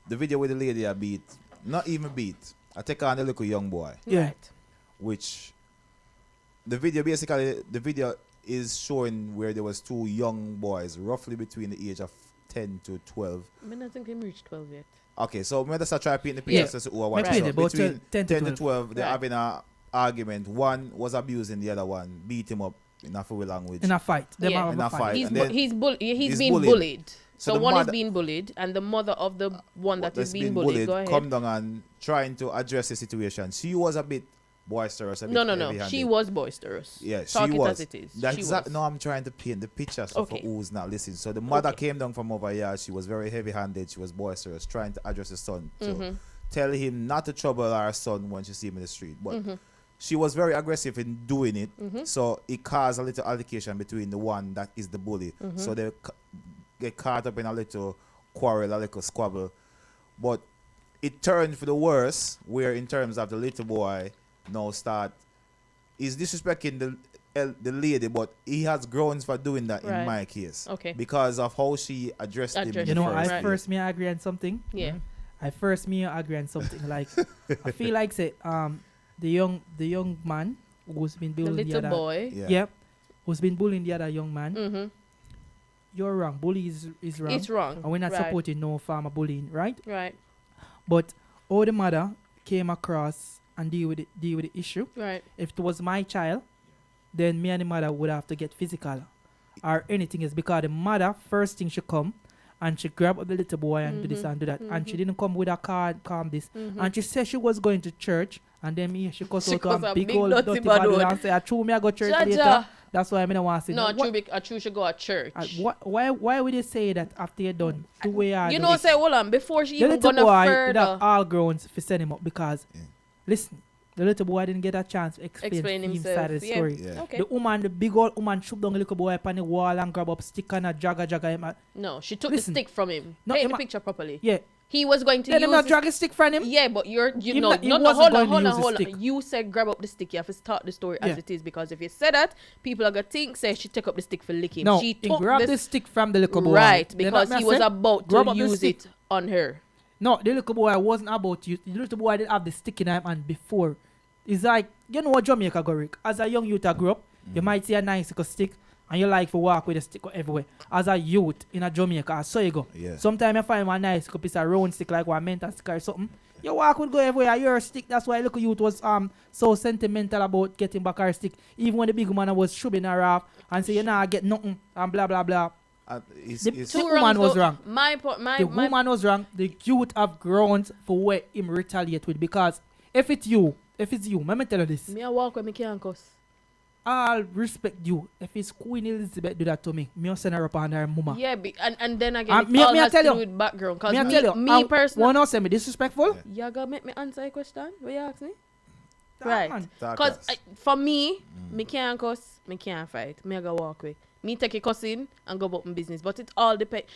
the video with the lady I beat, not even beat. I take on the little young boy, Yeah. which the video is showing where there was two young boys, roughly between the age of 10 to 12. I don't think him reached 12 yet. Okay, so let us try to paint the picture so who are watching. So about between 10 10 to to 12, they're Right. having an argument. One was abusing the other one, beat him up in a full language. In a fight. Them Yeah. have In a fight. He's and then he's he's being bullied. bullied. So So the one is mother- being bullied, and the mother of the one that that's is being bullied. Go ahead. come down and trying to address the situation. She was a bit boisterous. A bit No. heavy-handed. She was boisterous. Yeah, Talk she it was. as it is. That's She exactly. was. No, I'm trying to paint the picture so Okay. for who's not listening. So the mother Okay. came down from over here. She was very heavy-handed. She was boisterous, trying to address the son. So Mhm. tell him not to trouble our son when she see him in the street. But Mhm. she was very aggressive in doing it. Mhm. So it caused a little altercation between the one that is the bully. Mhm. So they get caught up in a little quarrel, a little squabble. But it turned for the worse, where in terms of the little boy now start is disrespecting the lady, but he has grounds for doing that in Right. my case. Okay. Because of how she addressed him. in Addressed the You know, him, I first right. place. first me agree on something. Yeah. I first me agree on something. Like I feel like say the young man who's been The bullying the little other boy. Yeah. yep, who's been bullying the other young man. Mm-hmm. You're wrong. Bully is wrong. It's wrong. And we're not Right. supporting no form of bullying, right? Right. But all the mother came across and deal with the issue. Right. If it was my child, then me and the mother would have to get physical or anything else, because the mother first thing she come and she grab up the little boy and do this and do that, and she didn't come with a card calm this, and she said she was going to church, and then me she cuss She out cuss to a a big big old dirty dirty bad bad word. and say I true me I go church Jaja. later. That's why I don't want to say No, what, a true should go at church. why would you say that after you're done the way I You do know, it? say, hold on, before she The even little gonna boy would further have all grounds for send him up, because Yeah. listen, the little boy didn't get a chance to explain explain his himself. side of the Yeah. story. Yeah. Okay. The big old woman, shoot down the little boy up on the wall and grab up stick and a jagga him. No, she took Listen. the stick from him. No, Paint you the ma- picture properly. Yeah. He was going to Let him use not his- drag a stick from him. Yeah, but he wasn't hold going on, to hold use on, the hold stick. on. You said grab up the stick. You have to start the story as Yeah. it is, because if you say that, people are gonna think say she took up the stick for licking. No, she he took grabbed the this stick from the little boy. right Then because that he me was say, about grab to up the use stick. it on her. No, the little boy wasn't about you. The little boy didn't have the stick in him hand before. It's like, you know what Jamaica go, Rick? As a young youth I grew up, you might see a nice little stick and you like to walk with a stick everywhere. As a youth in a Jamaica, so you go. Yeah. Sometimes you find one nice little piece of round stick like one mental stick or something. You walk would go everywhere. Your stick. That's why little youth was so sentimental about getting back her stick. Even when the big man was shoving her off and say you nah get nothing and blah blah blah. The Two woman wrongs, was though. wrong. My The woman was wrong. The youth have grounds for where him retaliate with, because if it's you, let me tell you this. me a walk where me can't cuss. I'll respect you. If it's Queen Elizabeth do that to me, me send her up on her mama. Yeah, and then again, it me all I has tell to do you. with background. Cause Me I tell you, me personally, wanna say me disrespectful? you gonna make me answer a question? What you ask me? Damn, Right. man. Because for me, me can't cuss, me can't fight. Me I go walk away. Me take a cussing and go about my business. But it all depends.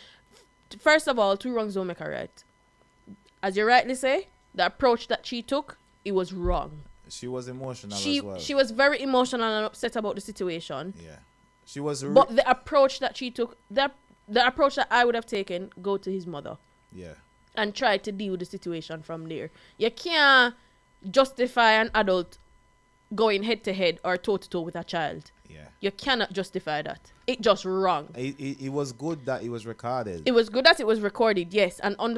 First of all, two wrongs don't make a right. As you rightly say, the approach that she took, it was wrong. She was emotional She as well. she was very emotional and upset about the situation. Yeah. She was. But the approach that she took, the approach that I would have taken, go to his mother yeah. and try to deal with the situation from there. You can't justify an adult going head to head or toe to toe with a child. Yeah. You cannot justify that. It just wrong. It was good that it was recorded. It was good that it was recorded, yes. And on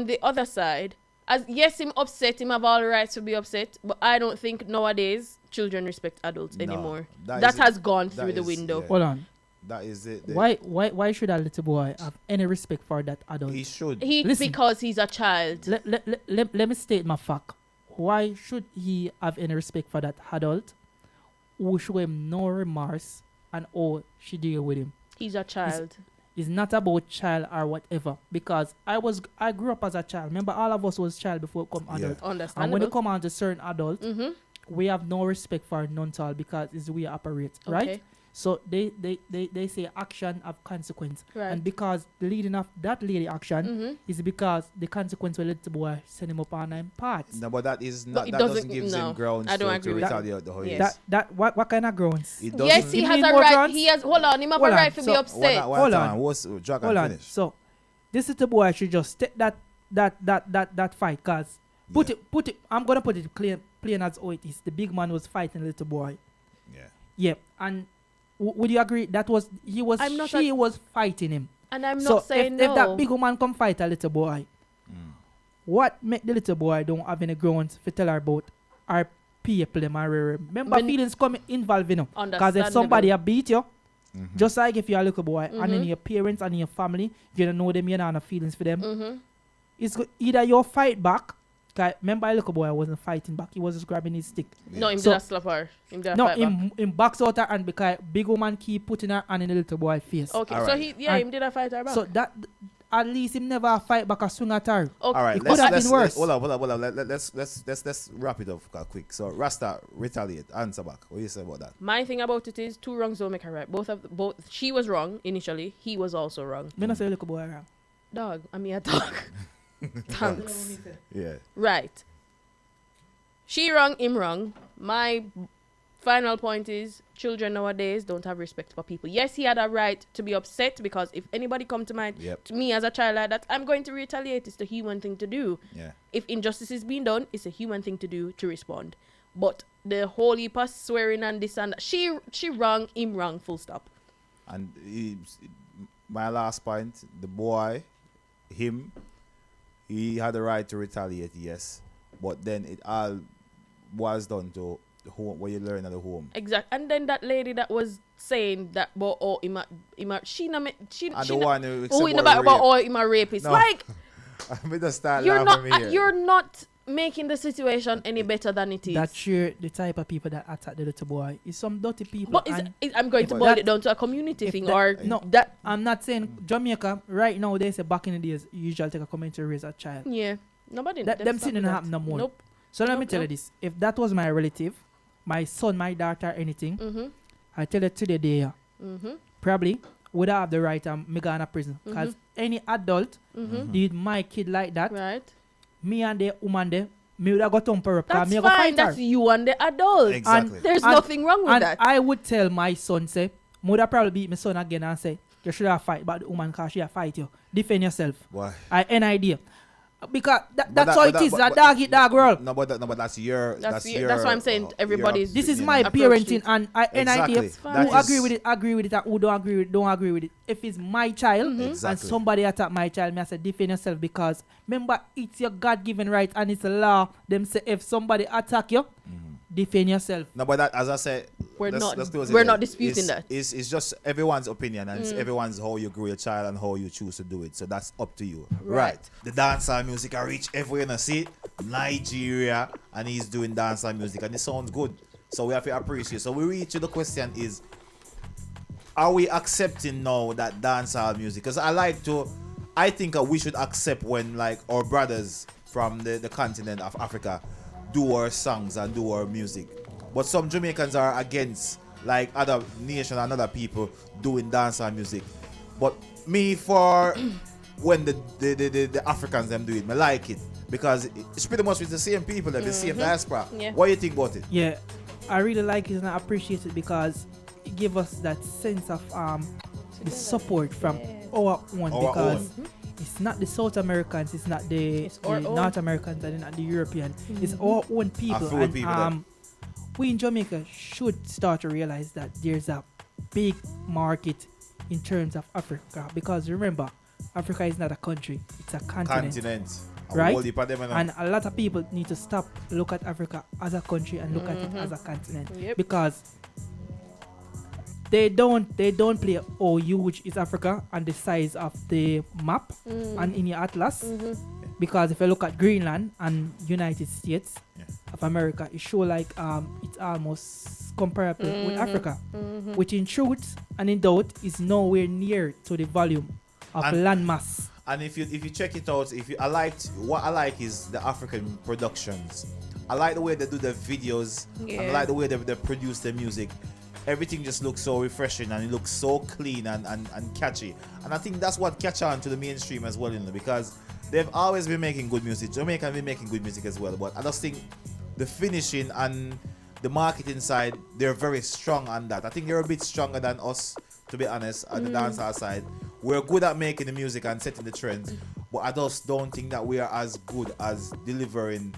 the other side, as yes, him upset, him have all the rights to be upset, but I don't think nowadays children respect adults No, anymore. that That is has gone that through the is- window. yeah. Hold on. That is it. Why should a little boy have any respect for that adult? He should. He Listen. because he's a child. Let me state my fact. Why should he have any respect for that adult who show him no remorse and all she deal with him? He's a child. It's not about child or whatever, because I grew up as a child. Remember, all of us was child before we come Yeah. adult. Understandable. And when you come on to certain adult, Mm-hmm. we have no respect for none at all, because it's the way we operate, right? Okay. So they say action have consequence, Right. and because the leading of that lady action Mm-hmm. is because the consequence will let the boy send him up on him parts. No, but that is But not. it That doesn't- doesn't give no, him grounds I don't to agree with that. retaliate the whole Yes. That what kind of grounds? It doesn't. Yes, he Give has me a more right. grounds? He has. Hold on. Him have Hold a on. right to be So, upset. Hold on. What's drag Hold and on. finish? So this little boy should just take that that fight, cause put it. I'm gonna put it plain as how it is. The big man was fighting the little boy. Yeah. Yeah, and would you agree that was she was fighting him? And I'm So not saying if that big woman come fight a little boy, what make the little boy don't have any grounds to tell her about our people them and remember feelings come involved in them. Because if somebody a beat you, just like if you're a little boy and then your parents and your family, you don't know them, you don't have no feelings for them. It's either you fight back. Cause remember a little boy wasn't fighting back, he was just grabbing his stick. No, him did a slap her. Him did a fight back. Him box out her and because big woman keep putting her hand in the little boy face. Okay, all so right. him did a fight her back. So that at least him never fight back or swing at her. Okay. All right, It could have been worse. Hold on. Let's wrap it up quick. So Rasta, retaliate, answer back. What do you say about that? My thing about it is two wrongs don't make a right. Both she was wrong initially, he was also wrong. Me not say little boy wrong. Dog, I mean a dog. Thanks. Yeah. Right. She wrong, him wrong. My final point is children nowadays don't have respect for people. Yes, he had a right to be upset because if anybody come to mind to me as a child like that, I'm going to retaliate. It's the human thing to do. Yeah. If injustice is being done, it's a human thing to do to respond. But the whole heap of swearing and this and that, she wrong, him wrong, full stop. And my last point, the boy, he had the right to retaliate, yes. But then it all was done to home, what you learn at the home. Exactly. And then that lady that was saying that about she in the back about him a rapist. No. Like I'm just start you're laughing not here. you're not making the situation any better than it is. That's the type of people that attack the little boy. It's some dirty people. But I'm going to boil it down to a community thing or that I'm not saying Jamaica right now. They say back in the days you usually take a comment to raise a child. Yeah. Nobody. Them things happen no more. Nope. So let me tell you this: if that was my relative, my son, my daughter, anything, I tell you today they are probably would have the right to me go in a prison because any adult did my kid like that, right? Me and the woman there, me would have got thumper up. That's me fine. fight That's her. you and the adult. Exactly. And there's nothing wrong with that. I would tell my son say, would have probably beat my son again and say, you should have fight, but the woman because she have fight you. Defend yourself. Why? Any idea? Because that's how it is. A dog eat dog world. No, but that's your. That's why I'm saying everybody's. This is my parenting, and any idea Exactly. who agree with it, and who don't agree with it. If it's my child and somebody attack my child, me I say defend yourself because remember it's your God-given right and it's a law. Them say if somebody attack you, defend yourself. No, but that, as I said, We're not not disputing that. It's just everyone's opinion and it's everyone's how you grow your child and how you choose to do it. So that's up to you. Right. The dancehall music I reach everywhere and see Nigeria and he's doing dancehall music and it sounds good. So we have to appreciate. So we reach to the question is, are we accepting now that dancehall music? Because I think we should accept when like our brothers from the continent of Africa do our songs and do our music. But some Jamaicans are against like other nations and other people doing dancehall music. But me for when the Africans them do it, I like it. Because it's pretty much with the same people, the same diaspora. Yeah. What do you think about it? Yeah, I really like it and I appreciate it because it gives us that sense of the support from our own because it's not the South Americans, it's not the North Americans and not the Europeans. It's our own people. And we in Jamaica should start to realize that there's a big market in terms of Africa because remember, Africa is not a country, it's a continent. Right? And a lot of people need to stop, look at Africa as a country and look at it as a continent because they don't play how huge is Africa and the size of the map and in your atlas because if you look at Greenland and United States of America, it show like it's almost comparable with Africa, which in truth and in doubt is nowhere near to the volume of land mass. And if you check it out, what I like is the African productions. I like the way they do the videos. And I like the way they produce the music. Everything just looks so refreshing and it looks so clean and catchy. And I think that's what catch on to the mainstream as well, because they've always been making good music. Jamaica have been making good music as well. But I just think the finishing and the marketing side, they're very strong on that. I think they're a bit stronger than us, to be honest, on the dancehall side. We're good at making the music and setting the trends. but I just don't think that we are as good as delivering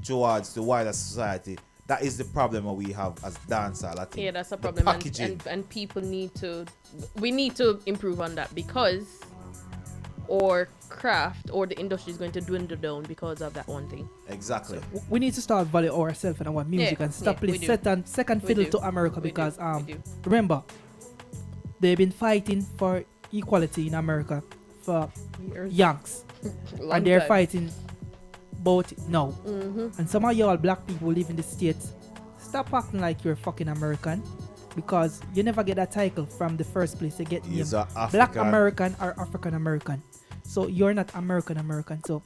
towards the wider society. That is the problem that we have as dancehall. I think. Yeah, that's a The problem, packaging. and people we need to improve on that, because our craft or the industry is going to dwindle down because of that one thing. Exactly. We need to start value ourselves and our music Yeah, and stop yeah, we playing do. second We fiddle do. to America We because do. We do. remember they've been fighting for equality in America for Years. Yanks Long and they're time. fighting about it now. Mhm. And some of y'all black people who live in the States, stop acting like you're fucking American, because you never get that title from the first place. You get He's named a Black African. American or African American. So you're not American. So,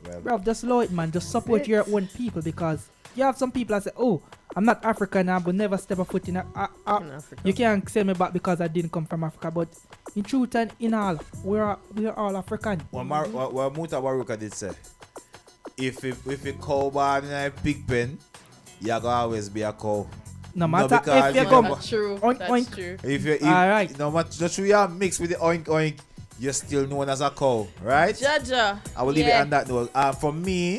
Well, bro, just slow it, man. Just support it. your own people, because you have some people that say, oh, I'm not African, I will never step a foot in In Africa. you can't send me back because I didn't come from Africa. But in truth and in all, we are all African. what Muta Baruka did say, if a cow born in a pig pen, you gonna always be a cow. No matter because if you you come, know- That's true. Oink, That's oink. true. If Alright. no matter just you are mixed with the oink oink, you're still known as a cow, right? Jaja. I will leave it Yeah. on that note. For me,